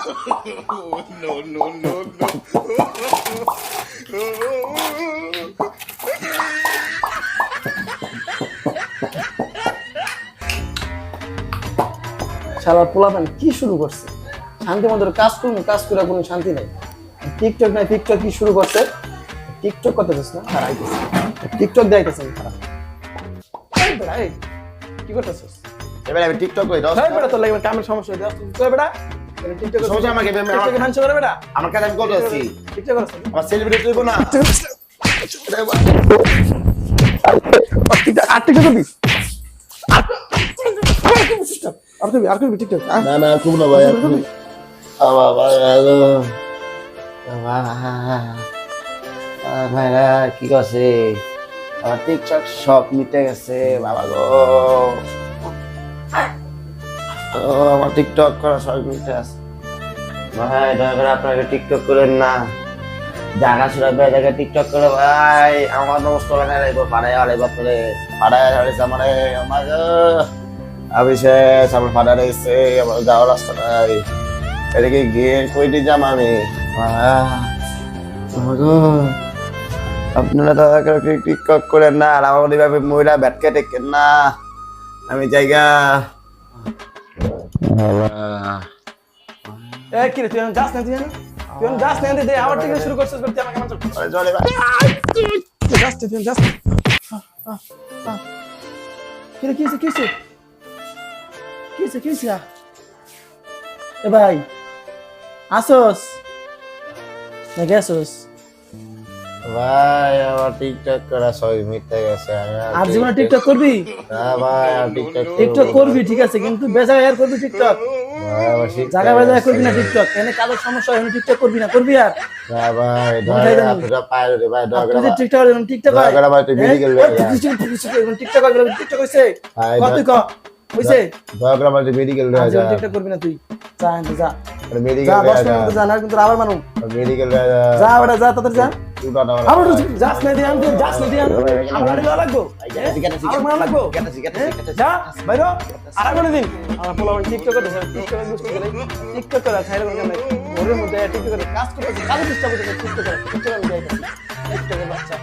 No, no, no, no. শালা পোলাপান কি শুরু করছে? শান্তি মতো কাজ করুন, কাজ করে কোনো শান্তি নাই। টিকটক নাই, টিকটক কি শুরু করছে? টিকটক করতে চাস না? হারাইতেছে। টিকটক দেখাইতেছে খারাপ। এই কি করতেছিস? এবারে আমি টিকটক করি দোস্ত। এই বেটা তোর লাগবে কামের সমস্যা হয়ে যাচ্ছে। তুই বেটা টিকটক সমস্যা আমাকে টিকটকে ভাঙছ করে বেটা। আমার কাছে আমি করতেছি। টিকটক করছ? আমার সেলিব্রিটি তুইব না। আর টিকটক করবি? আর করবি টিকটক? না না খুব না ভাই আপনি বাবা হ্যালো ভাইরা কি করছে আমার টিকটক সব মিটে গেছে বাবা গো আমার টিকটক করা সব মিটে আছে ভাই দয়া করে আপনাকে টিকটক করেন না জায়গা ছিল জায়গায় টিকটক করে ভাই আমার নমস্ত বানায় রাখবো পাড়ায় আলে বাপরে পাড়ায় হারিয়েছে আমারে আমার অভিষেক আমার ফাদার এসে আমার যাওয়ার রাস্তা নাই এদিকে গিয়ে কইটি যাম আমি আপনারা দাদা করে টিকটক করেন না আর আমার এইভাবে মহিলা ব্যাটকে টেকেন না আমি জায়গা এ কি রে তুই যাস না তুই যাস না দে আবার টিকটক শুরু করছিস বলতে আমাকে মানছ চলে ভাই যাস তুই যাস কি রে কিছে এ ভাই আসোস না গেছোস ভাই আমার টিকটক করা সবই মিটে গেছে আর জীবনে টিকটক করবি না ভাই আর টিকটক করবি ঠিক আছে কিন্তু বেজায় আর করবি টিকটক জায়গা বেজায় করবি না টিকটক এনে কাজের সমস্যা হয় টিকটক করবি না করবি আর না ভাই দয়া আপনারা পায় রে ভাই দয়া করে টিকটক দয়া করে ভাই তুই ভিডিও করবে টিকটক হইছে কত ক হইছে দয়া করে ভাই তুই মেডিকেল রে যা টিকটক করবি না তুই যা যা মেডিকেল যা রে 10 মিনিট যা না কিন্তু আবার মানু মেডিকেল রে যা ওটা যা তাড়াতাড়ি যা তুই না আবার যাস না দিয়ান তুই যাস না দিয়ান আমার গাড়ি লাগবো আমার মনে লাগবো যা বাইরো আর আগুন দিন আমার পোলা টিকটক করতে টিকটক বুঝতে গেলে টিকটক করা খাইলে কোন ওর মধ্যে টিকটক করে কাজ করতে কাজ চেষ্টা করতে টিকটক করে আমি যাইতাছি টিকটকের বাচ্চা